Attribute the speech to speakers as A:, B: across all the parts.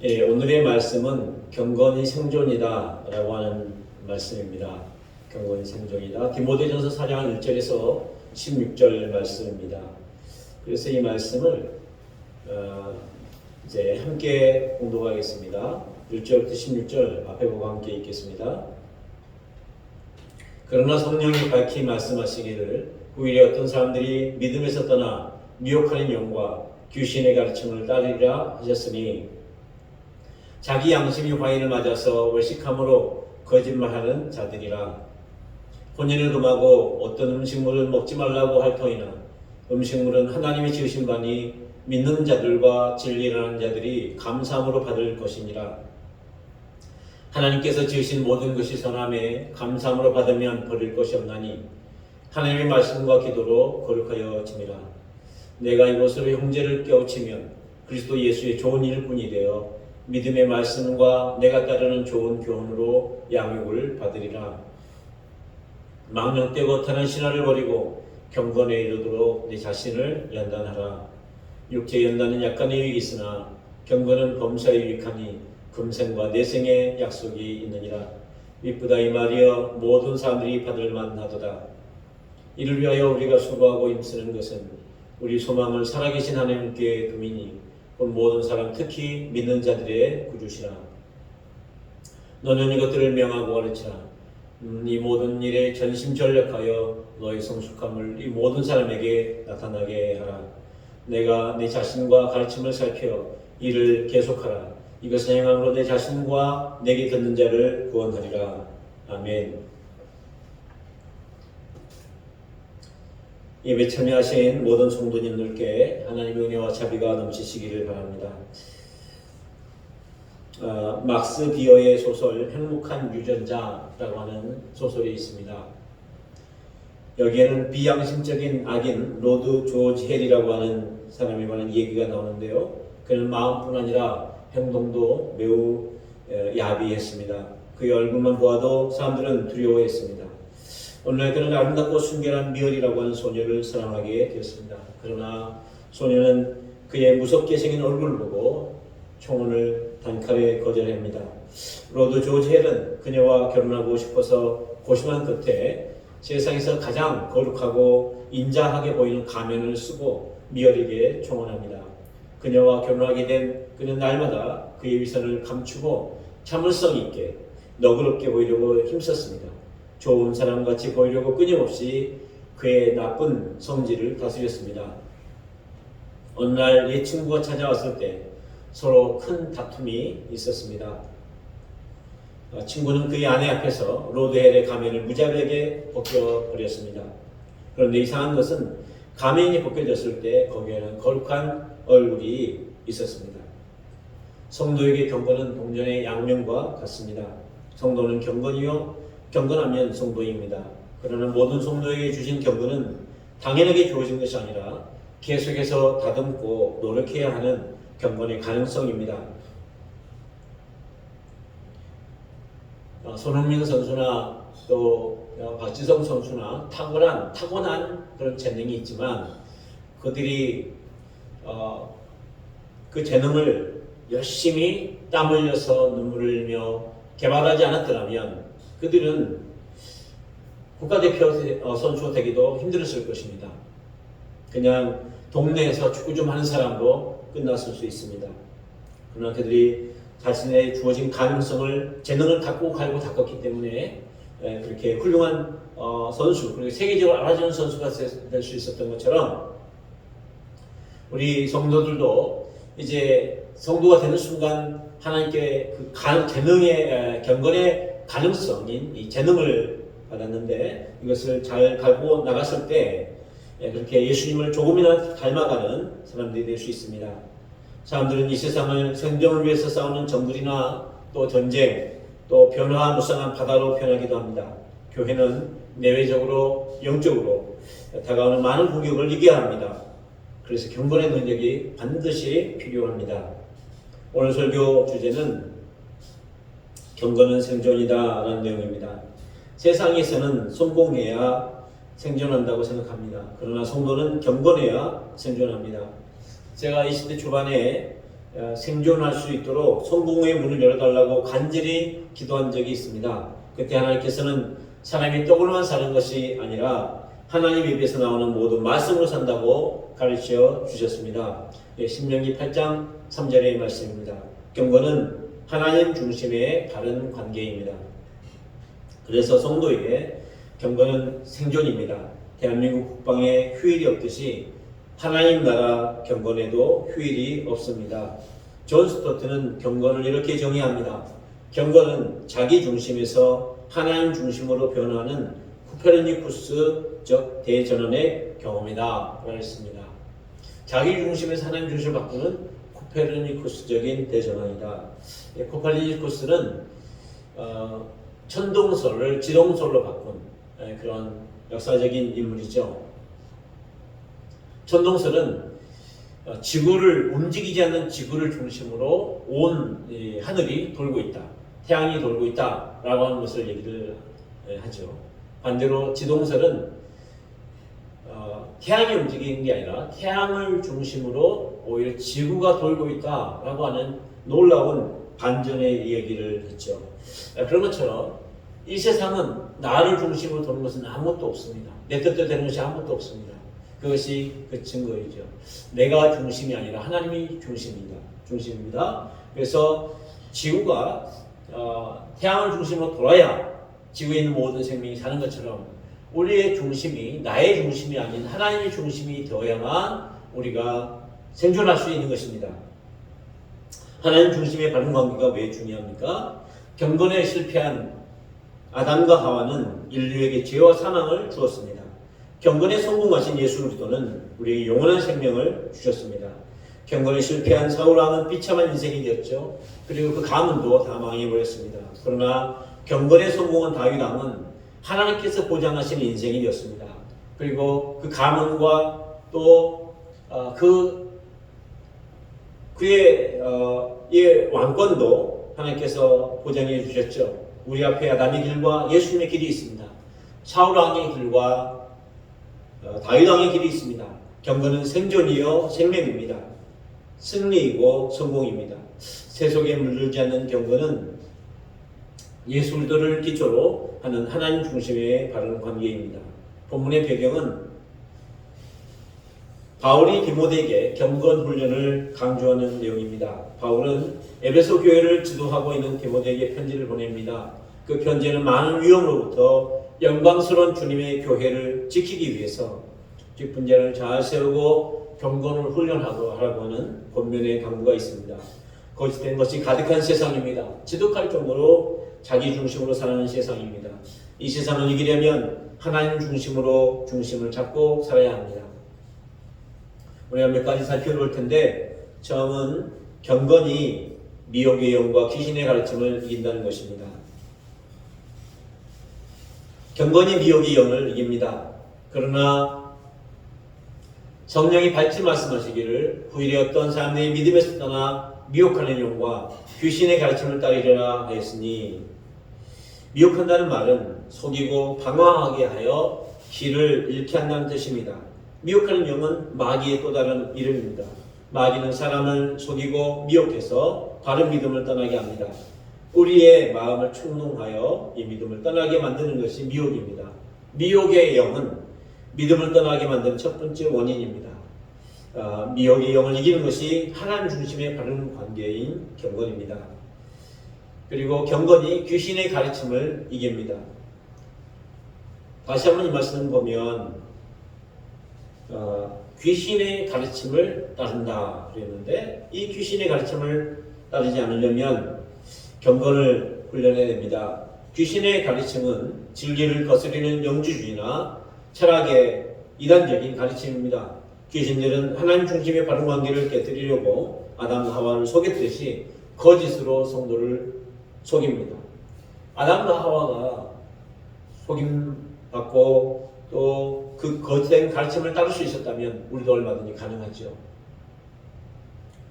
A: 오늘의 말씀은 경건이 생존이다 라고 하는 말씀입니다. 경건이 생존이다. 디모데전서 4장 1절에서 16절 말씀입니다. 그래서 이 말씀을 이제 함께 공독하겠습니다. 1절부터 16절 앞에 보고 함께 읽겠습니다. 그러나 성령이 밝히 말씀하시기를 오히려 어떤 사람들이 믿음에서 떠나 미혹하는 영과 귀신의 가르침을 따르리라 하셨으니 자기 양심이 화인을 맞아서 외식함으로 거짓말하는 자들이라. 혼인을 금하고 어떤 음식물을 먹지 말라고 할 터이나 음식물은 하나님이 지으신 바니 믿는 자들과 진리를 하는 자들이 감사함으로 받을 것이니라. 하나님께서 지으신 모든 것이 선함에 감사함으로 받으면 버릴 것이 없나니 하나님의 말씀과 기도로 거룩하여 지니라. 내가 이것으로 형제를 깨우치면 그리스도 예수의 좋은 일꾼이 되어 믿음의 말씀과 내가 따르는 좋은 교훈으로 양육을 받으리라. 망령되고 타는 신화를 버리고 경건에 이르도록 내 자신을 연단하라. 육체의 연단은 약간의 유익이 있으나 경건은 범사에 유익하니 금생과 내생의 약속이 있느니라. 이쁘다 이 말이여 모든 사람들이 받을 만하도다. 이를 위하여 우리가 수고하고 힘쓰는 것은 우리 소망을 살아계신 하나님께 둠이니 곧 모든 사람 특히 믿는 자들의 구주시라. 너는 이것들을 명하고 가르치라. 이 모든 일에 전심전력하여 너의 성숙함을 이 모든 사람에게 나타나게 하라. 내가 내 자신과 가르침을 살펴 이를 계속하라. 이것을 행함으로 내 자신과 내게 듣는 자를 구원하리라. 아멘. 예배 참여하신 모든 성도님들께 하나님의 은혜와 자비가 넘치시기를 바랍니다. 막스 비어의 소설 행복한 유전자라고 하는 소설이 있습니다. 여기에는 비양심적인 악인 로드 조지 헬이라고 하는 사람에 관한 얘기가 나오는데요. 그는 마음뿐 아니라 행동도 매우 야비했습니다. 그의 얼굴만 보아도 사람들은 두려워했습니다. 오늘날 그는 아름답고 순결한 미얼이라고 하는 소녀를 사랑하게 되었습니다. 그러나 소녀는 그의 무섭게 생긴 얼굴을 보고 청혼을 단칼에 거절합니다. 로드 조지 헬은 그녀와 결혼하고 싶어서 고심한 끝에 세상에서 가장 거룩하고 인자하게 보이는 가면을 쓰고 미얼에게 청혼합니다. 그녀와 결혼하게 된 그는 날마다 그의 위선을 감추고 참을성 있게 너그럽게 보이려고 힘썼습니다. 좋은 사람같이 보이려고 끊임없이 그의 나쁜 성질을 다스렸습니다. 어느 날 옛 친구가 찾아왔을 때 서로 큰 다툼이 있었습니다. 친구는 그의 아내 앞에서 로드헬의 가면을 무자비하게 벗겨버렸습니다. 그런데 이상한 것은 가면이 벗겨졌을 때 거기에는 거룩한 얼굴이 있었습니다. 성도에게 경건은 동전의 양면과 같습니다. 성도는 경건이요 경건하면 성도입니다. 그러나 모든 성도에게 주신 경건은 당연하게 주어진 것이 아니라 계속해서 다듬고 노력해야 하는 경건의 가능성입니다. 손흥민 선수나 또 박지성 선수나 타고난 그런 재능이 있지만 그들이 그 재능을 열심히 땀 흘려서 눈물을 흘리며 개발하지 않았더라면 그들은 국가대표 선수가 되기도 힘들었을 것입니다. 그냥 동네에서 축구 좀 하는 사람도 끝났을 수 있습니다. 그러나 그들이 자신의 주어진 가능성을 재능을 갖고 갈고 닦았기 때문에 그렇게 훌륭한 선수 그리고 세계적으로 알아지는 선수가 될 수 있었던 것처럼 우리 성도들도 이제 성도가 되는 순간 하나님께 그 재능의 경건의 가능성인 이 재능을 받았는데 이것을 잘 갖고 나갔을 때 그렇게 예수님을 조금이나 닮아가는 사람들이 될 수 있습니다. 사람들은 이 세상을 생존을 위해서 싸우는 정글이나 또 전쟁 또 변화무쌍한 바다로 표현하기도 합니다. 교회는 내외적으로 영적으로 다가오는 많은 공격을 이겨야 합니다. 그래서 경건의 능력이 반드시 필요합니다. 오늘 설교 주제는 경건은 생존이다 라는 내용입니다. 세상에서는 성공해야 생존한다고 생각합니다. 그러나 성도는 경건해야 생존합니다. 제가 20대 초반에 생존할 수 있도록 성공의 문을 열어달라고 간절히 기도한 적이 있습니다. 그때 하나님께서는 사람이 떡으로만 사는 것이 아니라 하나님 입에서 나오는 모든 말씀으로 산다고 가르쳐 주셨습니다. 신명기 8장 3절의 말씀입니다. 경건은 하나님 중심의 바른 관계입니다. 그래서 성도에게 경건은 생존입니다. 대한민국 국방에 휴일이 없듯이 하나님 나라 경건에도 휴일이 없습니다. 존 스토트는 경건을 이렇게 정의합니다. 경건은 자기 중심에서 하나님 중심으로 변화하는 코페르니쿠스적 대전환의 경험이다 라고 했습니다. 자기 중심에서 하나님 중심을 바꾸는 코페르니쿠스적인 대전환이다. 코페르니쿠스는 천동설을 지동설로 바꾼 그런 역사적인 인물이죠. 천동설은 지구를 움직이지 않는 지구를 중심으로 온 하늘이 돌고 있다, 태양이 돌고 있다라고 하는 것을 얘기를 하죠. 반대로 지동설은 태양이 움직이는 게 아니라 태양을 중심으로 오히려 지구가 돌고 있다라고 하는 놀라운 반전의 얘기를 했죠. 그런 것처럼 이 세상은 나를 중심으로 도는 것은 아무것도 없습니다. 내 뜻대로 되는 것이 아무것도 없습니다. 그것이 그 증거이죠. 내가 중심이 아니라 하나님이 중심입니다. 그래서 지구가 태양을 중심으로 돌아야 지구에 있는 모든 생명이 사는 것처럼 우리의 중심이 나의 중심이 아닌 하나님의 중심이 되어야만 우리가 생존할 수 있는 것입니다. 하나님 중심의 바른 관계가 왜 중요합니까? 경건에 실패한 아담과 하와는 인류에게 죄와 사망을 주었습니다. 경건에 성공하신 예수 그리스도는 우리에게 영원한 생명을 주셨습니다. 경건에 실패한 사울왕은 비참한 인생이 되었죠. 그리고 그 가문도 다 망해버렸습니다. 그러나 경건에 성공한 다윗왕은 하나님께서 보장하신 인생이 되었습니다. 그리고 그 가문과 또 그의 왕권도 하나님께서 보장해 주셨죠. 우리 앞에 아담의 길과 예수님의 길이 있습니다. 사울왕의 길과 다윗왕의 길이 있습니다. 경건은 생존이요 생명입니다. 승리이고 성공입니다. 세속에 물들지 않는 경건은 예수 그리스도를 기초로 하는 하나님 중심의 바른 관계입니다. 본문의 배경은 바울이 디모데에게 경건 훈련을 강조하는 내용입니다. 바울은 에베소 교회를 지도하고 있는 디모데에게 편지를 보냅니다. 그 편지에는 많은 위험으로부터 영광스러운 주님의 교회를 지키기 위해서 직분자를 잘 세우고 경건을 훈련하고 하라고 하는 권면의 강구가 있습니다. 거짓된 것이 가득한 세상입니다. 지독할 정도로 자기 중심으로 사는 세상입니다. 이 세상을 이기려면 하나님 중심으로 중심을 잡고 살아야 합니다. 우리가 몇 가지 살펴볼 텐데 처음은 경건이 미혹의 영과 귀신의 가르침을 이긴다는 것입니다. 경건이 미혹의 영을 이깁니다. 그러나 성령이 밝히 말씀하시기를 후일에 어떤 사람들이 믿음에서 떠나 미혹하는 영과 귀신의 가르침을 따르리라 하였으니, 미혹한다는 말은 속이고 방황하게 하여 길을 잃게 한다는 뜻입니다. 미혹하는 영은 마귀의 또 다른 이름입니다. 마귀는 사람을 속이고 미혹해서 바른 믿음을 떠나게 합니다. 우리의 마음을 충동하여 이 믿음을 떠나게 만드는 것이 미혹입니다. 미혹의 영은 믿음을 떠나게 만드는 첫 번째 원인입니다. 미혹의 영을 이기는 것이 하나님 중심의 바른 관계인 경건입니다. 그리고 경건이 귀신의 가르침을 이깁니다. 다시 한번 이 말씀을 보면 귀신의 가르침을 따른다 그랬는데, 이 귀신의 가르침을 따르지 않으려면 경건을 훈련해야 됩니다. 귀신의 가르침은 진리를 거스르는 영주주의나 철학의 이단적인 가르침입니다. 귀신들은 하나님 중심의 바른 관계를 깨뜨리려고 아담 하와를 속였듯이 거짓으로 성도를 속입니다. 아담과 하와가 속임받고 또 그 거짓된 가르침을 따를 수 있었다면 우리도 얼마든지 가능하죠.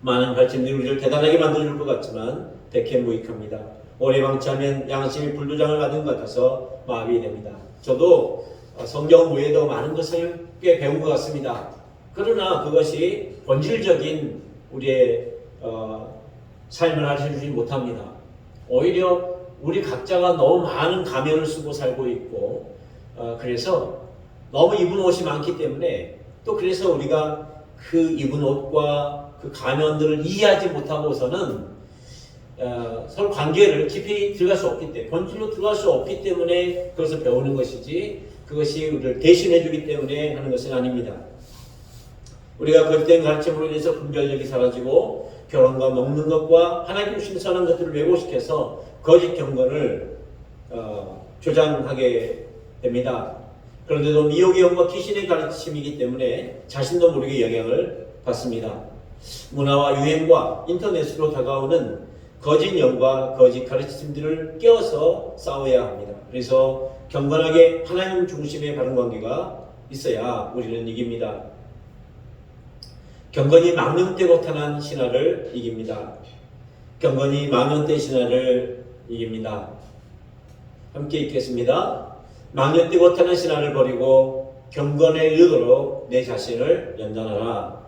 A: 많은 가르침들이 우리를 대단하게 만들어줄 것 같지만 백해무익합니다. 오래 방치하면 양심이 불도장을 맞은 것 같아서 마비 됩니다. 저도 성경 외에도 많은 것을 꽤 배운 것 같습니다. 그러나 그것이 본질적인 우리의 삶을 알려주지 못합니다. 오히려 우리 각자가 너무 많은 가면을 쓰고 살고 있고 그래서 너무 입은 옷이 많기 때문에 또 그래서 우리가 그 입은 옷과 그 가면들을 이해하지 못하고서는 서로 관계를 깊이 들어갈 수 없기 때문에 본질로 들어갈 수 없기 때문에 그것을 배우는 것이지 그것이 우리를 대신해 주기 때문에 하는 것은 아닙니다. 우리가 거짓된 가르침으로 인해서 분별력이 사라지고 결혼과 먹는 것과 하나님 주신 선한 것들을 왜곡시켜서 거짓 경건을 조장하게 됩니다. 그런데도 미혹의 영과 귀신의 가르침이기 때문에 자신도 모르게 영향을 받습니다. 문화와 유행과 인터넷으로 다가오는 거짓 영과 거짓 가르침들을 깨워서 싸워야 합니다. 그래서 경건하게 하나님 중심의 바른 관계가 있어야 우리는 이깁니다. 경건이 망령때 고탄한 신화를 이깁니다. 경건이 망령때 신화를 이깁니다. 함께 읽겠습니다. 망령때 고탄한 신화를 버리고 경건에 이르도록 내 자신을 연단하라.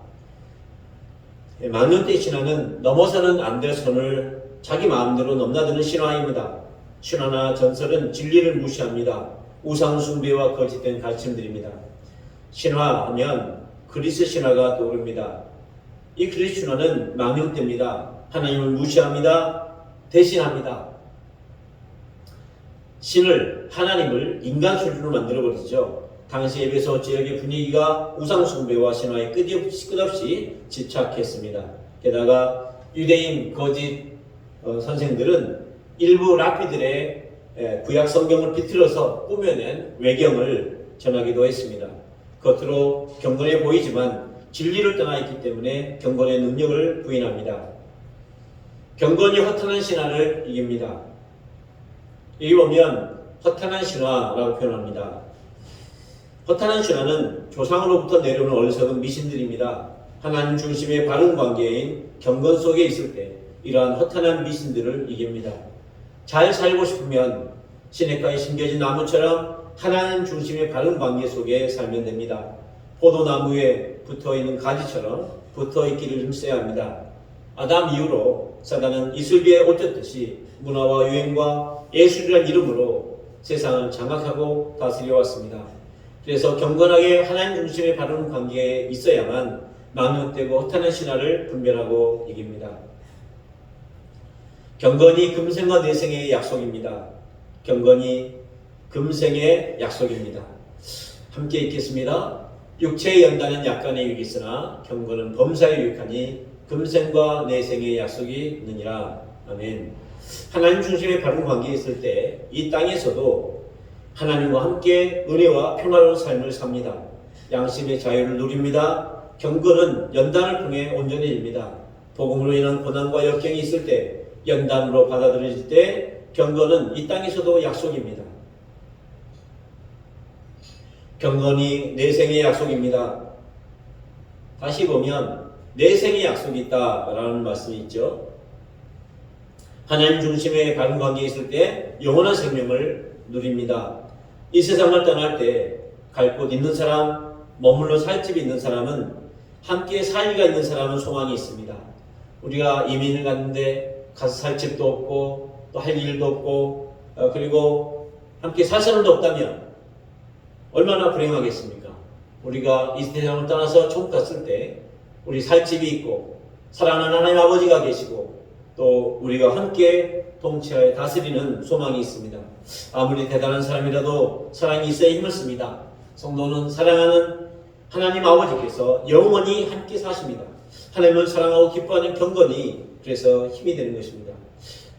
A: 망령때 신화는 넘어서는 안 될 선을 자기 마음대로 넘나드는 신화입니다. 신화나 전설은 진리를 무시합니다. 우상 숭배와 거짓된 가르침들입니다. 신화하면 그리스 신화가 떠오릅니다. 이 그리스 신화는 망령때입니다. 하나님을 무시합니다. 대신합니다. 신을 하나님을 인간 수준으로 만들어버리죠. 당시 에베소 지역의 분위기가 우상 숭배와 신화에 끝없이 집착했습니다. 게다가 유대인 거짓 선생들은 일부 랍비들의 구약 성경을 비틀어서 꾸며낸 외경을 전하기도 했습니다. 겉으로 경건해 보이지만 진리를 떠나 있기 때문에 경건의 능력을 부인합니다. 경건이 허탄한 신화를 이깁니다. 여기 보면 허탄한 신화라고 표현합니다. 허탄한 신화는 조상으로부터 내려오는 어리석은 미신들입니다. 하나님 중심의 바른 관계인 경건 속에 있을 때 이러한 허탄한 미신들을 이깁니다. 잘 살고 싶으면 시냇가에 심겨진 나무처럼 하나님 중심의 바른 관계 속에 살면 됩니다. 포도나무에 붙어있는 가지처럼 붙어있기를 힘써야 합니다. 아담 이후로 사단은 이슬비에 옷졌듯이 문화와 유행과 예술이라는 이름으로 세상을 장악하고 다스려왔습니다. 그래서 경건하게 하나님 중심의 바른 관계에 있어야만 망령되고 허탄한 신화를 분별하고 이깁니다. 경건이 금생과 내생의 약속입니다. 경건이 금생의 약속입니다. 함께 읽겠습니다. 육체의 연단은 약간의 유익이 있으나 경건은 범사에 유익하니 금생과 내생의 약속이 있느니라. 아멘. 하나님 중심의 바른 관계에 있을 때 이 땅에서도 하나님과 함께 은혜와 평화로운 삶을 삽니다. 양심의 자유를 누립니다. 경건은 연단을 통해 온전해집니다. 복음으로 인한 고난과 역경이 있을 때 연단으로 받아들여질 때 경건은 이 땅에서도 약속입니다. 경건이 내생의 약속입니다. 다시 보면 내생의 약속이 있다라는 말씀이 있죠. 하나님 중심의 바른 관계에 있을 때 영원한 생명을 누립니다. 이 세상을 떠날 때 갈 곳 있는 사람, 머물러 살 집이 있는 사람은 함께 살기가 있는 사람은 소망이 있습니다. 우리가 이민을 갔는데 가서 살 집도 없고 또 할 일도 없고 그리고 함께 살 사람도 없다면 얼마나 불행하겠습니까? 우리가 이 세상을 떠나서 천국 갔을 때 우리 살 집이 있고 사랑하는 하나님 아버지가 계시고 또 우리가 함께 통치하여 다스리는 소망이 있습니다. 아무리 대단한 사람이라도 사랑이 있어야 힘을 씁니다. 성도는 사랑하는 하나님 아버지께서 영원히 함께 사십니다. 하나님을 사랑하고 기뻐하는 경건이 그래서 힘이 되는 것입니다.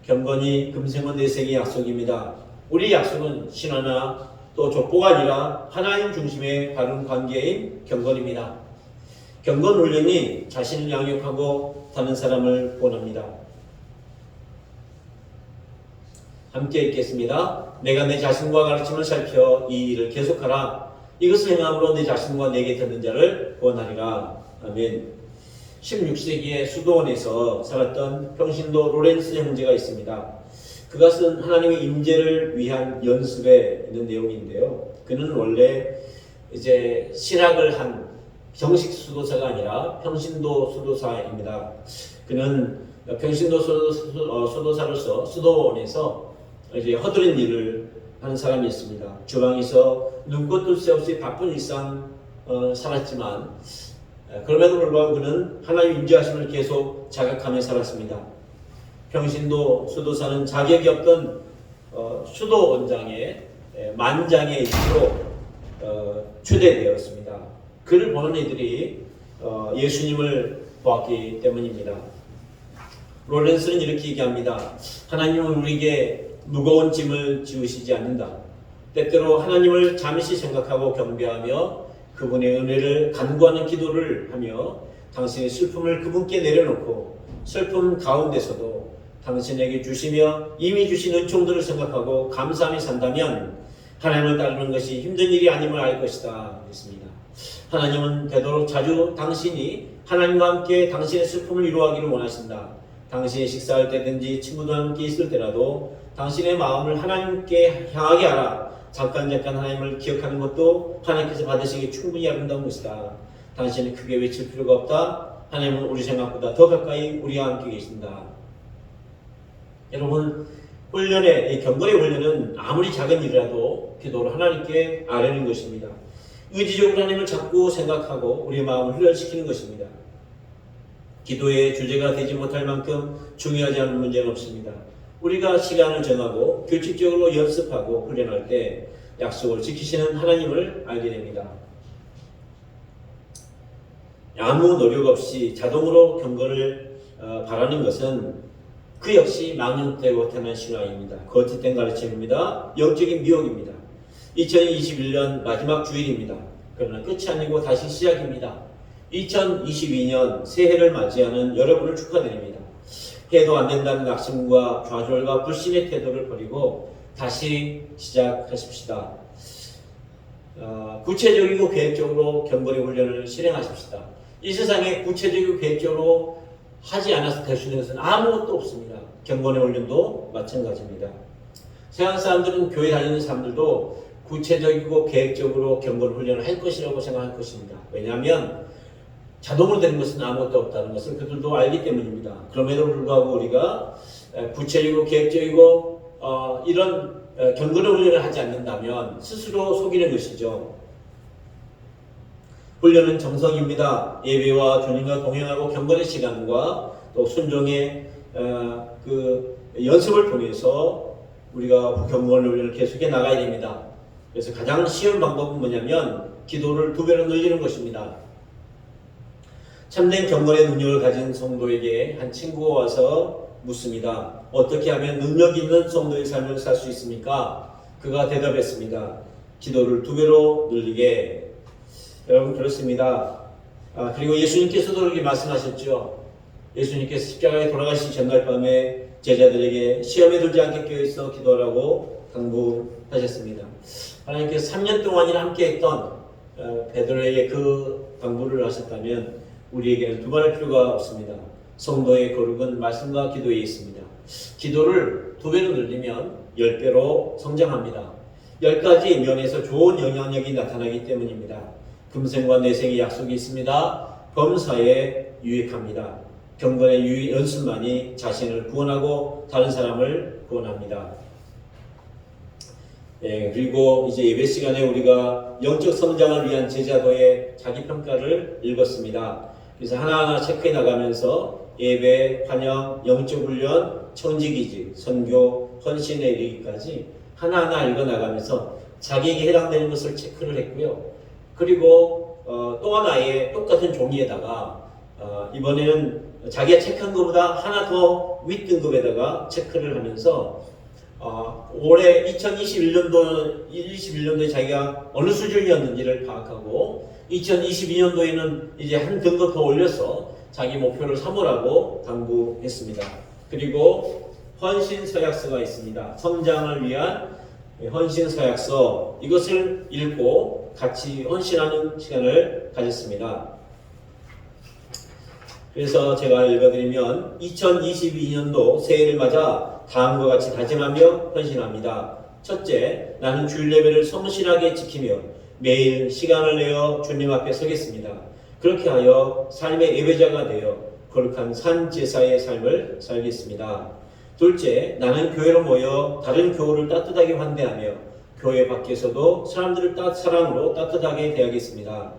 A: 경건이 금생원 내생의 약속입니다. 우리 약속은 신화나 또 족보가 아니라 하나님 중심의 바른 관계인 경건입니다. 경건 훈련이 자신을 양육하고 다른 사람을 본합니다. 함께 읽겠습니다. 내가 내 자신과 가르침을 살펴 이 일을 계속하라. 이것을 행함으로 내 자신과 내게 듣는 자를 구원하리라. 아멘. 16세기에 수도원에서 살았던 평신도 로렌스 형제가 있습니다. 그것은 하나님의 임재를 위한 연습에 있는 내용인데요. 그는 원래 이제 신학을 한 정식 수도사가 아니라 평신도 수도사입니다. 그는 평신도 수도사로서 수도원에서 이제 허드렛 일을 하는 사람이었습니다. 주방에서 눈꽃 둘 새 없이 바쁜 일상 살았지만 그럼에도 불구하고 그는 하나님의 인자하심을 계속 자각하며 살았습니다. 평신도 수도사는 자격이 없던 수도원장의 만장의 일으로 초대되었습니다. 그를 보는 이들이 예수님을 보았기 때문입니다. 로렌스는 이렇게 얘기합니다. 하나님은 우리에게 무거운 짐을 지우시지 않는다. 때때로 하나님을 잠시 생각하고 경배하며 그분의 은혜를 간구하는 기도를 하며 당신의 슬픔을 그분께 내려놓고 슬픔 가운데서도 당신에게 주시며 이미 주신 은총들을 생각하고 감사하며 산다면 하나님을 따르는 것이 힘든 일이 아님을 알 것이다. 그랬습니다. 하나님은 되도록 자주 당신이 하나님과 함께 당신의 슬픔을 위로하기를 원하신다. 당신이 식사할 때든지 친구들과 함께 있을 때라도 당신의 마음을 하나님께 향하게 하라. 잠깐 하나님을 기억하는 것도 하나님께서 받으시기에 충분히 아름다운 것이다. 당신은 크게 외칠 필요가 없다. 하나님은 우리 생각보다 더 가까이 우리와 함께 계신다. 여러분, 이 경건의 훈련은 아무리 작은 일이라도 기도로 하나님께 아뢰는 것입니다. 의지적으로 하나님을 자꾸 생각하고 우리의 마음을 훈련시키는 것입니다. 기도의 주제가 되지 못할 만큼 중요하지 않은 문제는 없습니다. 우리가 시간을 정하고 규칙적으로 연습하고 훈련할 때 약속을 지키시는 하나님을 알게 됩니다. 아무 노력 없이 자동으로 경건을 바라는 것은 그 역시 망령되고 태어난 신앙입니다. 거짓된 가르침입니다. 영적인 미혹입니다. 2021년 마지막 주일입니다. 그러나 끝이 아니고 다시 시작입니다. 2022년 새해를 맞이하는 여러분을 축하드립니다. 해도 안 된다는 낙심과 좌절과 불신의 태도를 버리고 다시 시작하십시다. 구체적이고 계획적으로 경건의 훈련을 실행하십시다. 이 세상에 구체적이고 계획적으로 하지 않아서 될 수 있는 것은 아무것도 없습니다. 경건의 훈련도 마찬가지입니다. 세상 사람들은 교회 다니는 사람들도 구체적이고 계획적으로 경건 훈련을 할 것이라고 생각할 것입니다. 왜냐하면 자동으로 되는 것은 아무것도 없다는 것을 그들도 알기 때문입니다. 그럼에도 불구하고 우리가 구체적이고 계획적이고 이런 경건의 훈련을 하지 않는다면 스스로 속이는 것이죠. 훈련은 정성입니다. 예배와 주님과 동행하고 경건의 시간과 또 순종의 그 연습을 통해서 우리가 경건 훈련을 계속해 나가야 됩니다. 그래서 가장 쉬운 방법은 뭐냐면 기도를 2배로 늘리는 것입니다. 참된 경건의 능력을 가진 성도에게 한 친구가 와서 묻습니다. 어떻게 하면 능력 있는 성도의 삶을 살 수 있습니까? 그가 대답했습니다. 기도를 2배로 늘리게. 여러분 그렇습니다. 그리고 예수님께서도 그렇게 말씀하셨죠. 예수님께서 십자가에 돌아가신 전날 밤에 제자들에게 시험에 들지 않게 깨어있어 기도하라고 당부하셨습니다. 하나님께서 3년 동안이나 함께했던 베드로에게 그 당부를 하셨다면 우리에게는 두말할 필요가 없습니다. 성도의 거룩은 말씀과 기도에 있습니다. 기도를 2배로 늘리면 10배로 성장합니다. 10가지 면에서 좋은 영향력이 나타나기 때문입니다. 금생과 내생의 약속이 있습니다. 범사에 유익합니다. 경건의 연습만이 자신을 구원하고 다른 사람을 구원합니다. 그리고 이제 예배 시간에 우리가 영적 성장을 위한 제자도의 자기평가를 읽었습니다. 그래서 하나하나 체크해 나가면서 예배, 환영, 영적 훈련, 청지기직, 선교, 헌신에 이르기까지 하나하나 읽어 나가면서 자기에게 해당되는 것을 체크를 했고요. 그리고 또 하나의 똑같은 종이에다가 이번에는 자기가 체크한 것보다 하나 더 윗등급에다가 체크를 하면서 올해 2021년도에 자기가 어느 수준이었는지를 파악하고 2022년도에는 이제 한 등급 더 올려서 자기 목표를 삼으라고 당부했습니다. 그리고 헌신서약서가 있습니다. 성장을 위한 헌신서약서, 이것을 읽고 같이 헌신하는 시간을 가졌습니다. 그래서 제가 읽어드리면 2022년도 새해를 맞아 다음과 같이 다짐하며 헌신합니다. 첫째, 나는 주일 예배를 성실하게 지키며 매일 시간을 내어 주님 앞에 서겠습니다. 그렇게 하여 삶의 예배자가 되어 거룩한 산제사의 삶을 살겠습니다. 둘째, 나는 교회로 모여 다른 교우를 따뜻하게 환대하며 교회 밖에서도 사람들을 사랑으로 따뜻하게 대하겠습니다.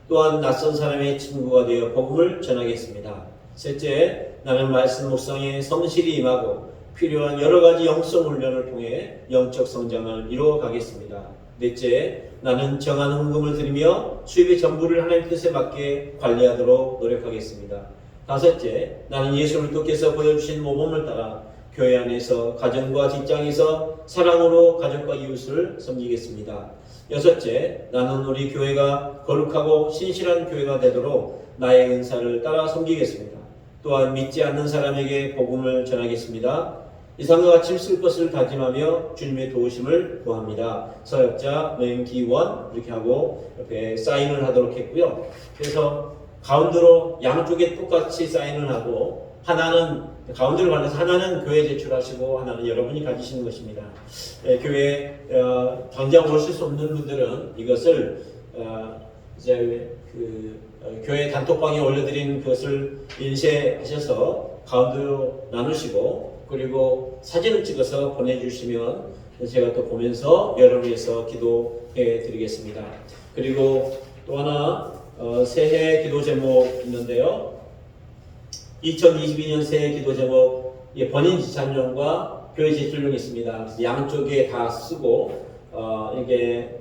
A: 또한 낯선 사람의 친구가 되어 복음을 전하겠습니다. 셋째, 나는 말씀 묵상에 성실히 임하고 필요한 여러 가지 영성 훈련을 통해 영적 성장을 이루어 가겠습니다. 넷째, 나는 정한 헌금을 드리며 수입의 전부를 하나님 뜻에 맞게 관리하도록 노력하겠습니다. 다섯째, 나는 예수 그리스도께서 보여주신 모범을 따라 교회 안에서 가정과 직장에서 사랑으로 가족과 이웃을 섬기겠습니다. 여섯째, 나는 우리 교회가 거룩하고 신실한 교회가 되도록 나의 은사를 따라 섬기겠습니다. 또한 믿지 않는 사람에게 복음을 전하겠습니다. 이상과 같이 힘쓸 것을 다짐하며 주님의 도우심을 구합니다. 서역자, 맹기원 이렇게 하고 옆에 사인을 하도록 했고요. 그래서 가운데로 양쪽에 똑같이 사인을 하고 하나는 가운데로 갈라서 하나는 교회에 제출하시고 하나는 여러분이 가지시는 것입니다. 교회 당장 오실 수 없는 분들은 이것을 이제 교회 단톡방에 올려드린 것을 인쇄하셔서 가운데로 나누시고 그리고 사진을 찍어서 보내주시면 제가 또 보면서 여러분을 위해서 기도해 드리겠습니다. 그리고 또 하나 새해 기도 제목 있는데요. 2022년 새해 기도 제목 본인 지참용과 교회 제출용이 있습니다. 양쪽에 다 쓰고 이게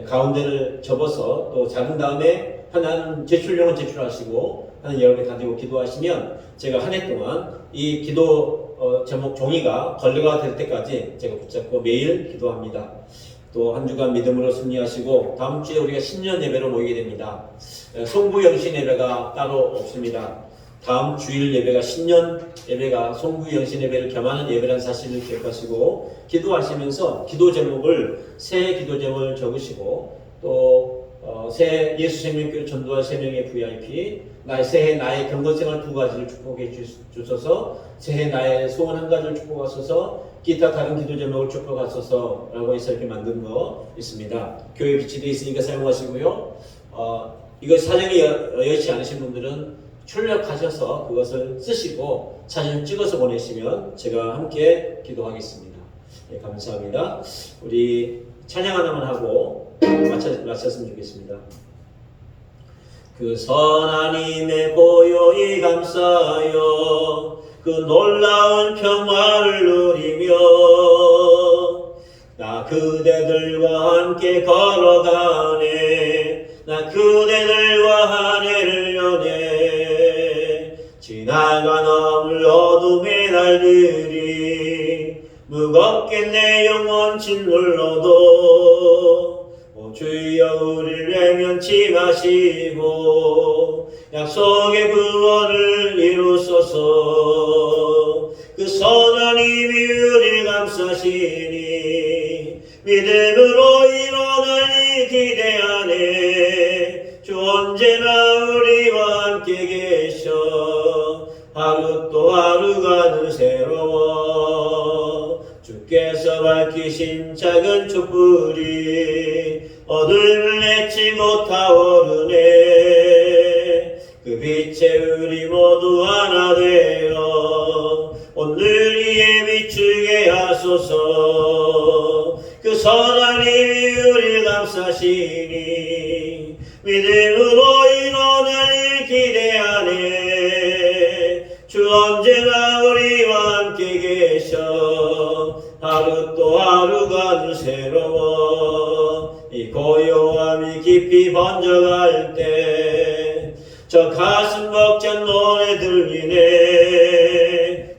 A: 가운데를 접어서 또 잡은 다음에 하나는 제출용은 제출하시고 하나는 여러분이 가지고 기도하시면 제가 한 해 동안 이 기도 제목 종이가 권리가 될 때까지 제가 붙잡고 매일 기도합니다. 또 한 주간 믿음으로 승리하시고 다음 주에 우리가 신년 예배로 모이게 됩니다. 송구 영신 예배가 따로 없습니다. 다음 주일 예배가 신년 예배가 송구 영신 예배를 겸하는 예배라는 사실을 기억하시고 기도하시면서 기도 제목을 새해 기도 제목을 적으시고 또 새해 예수 생명교회 전도할 세 명의 VIP 새해 나의 경건생활 2가지를 축복해 주셔서 새해 나의 소원 1가지를 축복하소서 기타 다른 기도 제목을 축복하소서 라고 해서 이렇게 만든 거 있습니다. 교회 비치되어 있으니까 사용하시고요. 이거 사정이 여의치 않으신 분들은 출력하셔서 그것을 쓰시고 사진을 찍어서 보내시면 제가 함께 기도하겠습니다. 네, 감사합니다. 우리 찬양 하나만 하고 마쳤으면 좋겠습니다. 그 선하님의 고요히 감싸여 그 놀라운 평화를 누리며 나 그대들과 함께 걸어가네 나 그대들과 한 해를 여네 지나간 어둠의 날들이 무겁게 내 영혼 짓눌러도 주여 우리를 외면치 마시고 약속의 구원을 이루소서 그 선한 힘이 우리를 감싸시니 믿음으로 일어나니 기대하네 주 언제나 우리와 함께 계셔 하루 또 하루가 늘 새로워 주께서 밝히신 작은 촛불이 어둠을 내치고 타오르네 그 빛에 우리 모두 하나 되어 오늘 위에 비추게 하소서 그 선한 힘이 우리를 감싸시니 믿음으로 일어날 기대하네 주 언제나 우리와 함께 계셔 하루 또 하루가 늘 새로워 이 고요함이 깊이 번져갈 때 저 가슴 벅찬 노래 들리네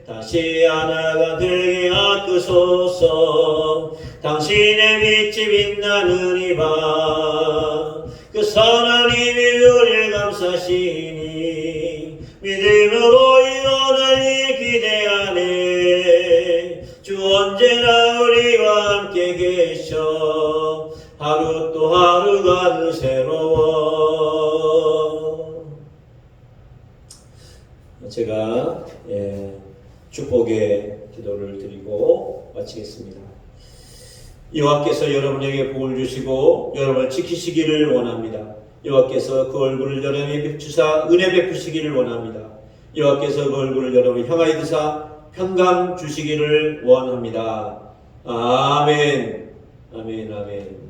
A: 다시 하나가 되게 아끄소서 당신의 빛이 빛나는 이 밤 그 선한 힘이 우리를 감싸시니 믿음으로 일어날 기대하네 주 언제나 우리와 함께 계셔 하루 또 하루가 늘 새로워 제가 축복의 기도를 드리고 마치겠습니다. 여호와께서 여러분에게 복을 주시고 여러분을 지키시기를 원합니다. 여호와께서 그 얼굴을 여러분에게 비추사 은혜 베푸시기를 원합니다. 여호와께서 그 얼굴을 여러분 향하여 드사 평강 주시기를 원합니다. 아멘. 아멘. 아멘.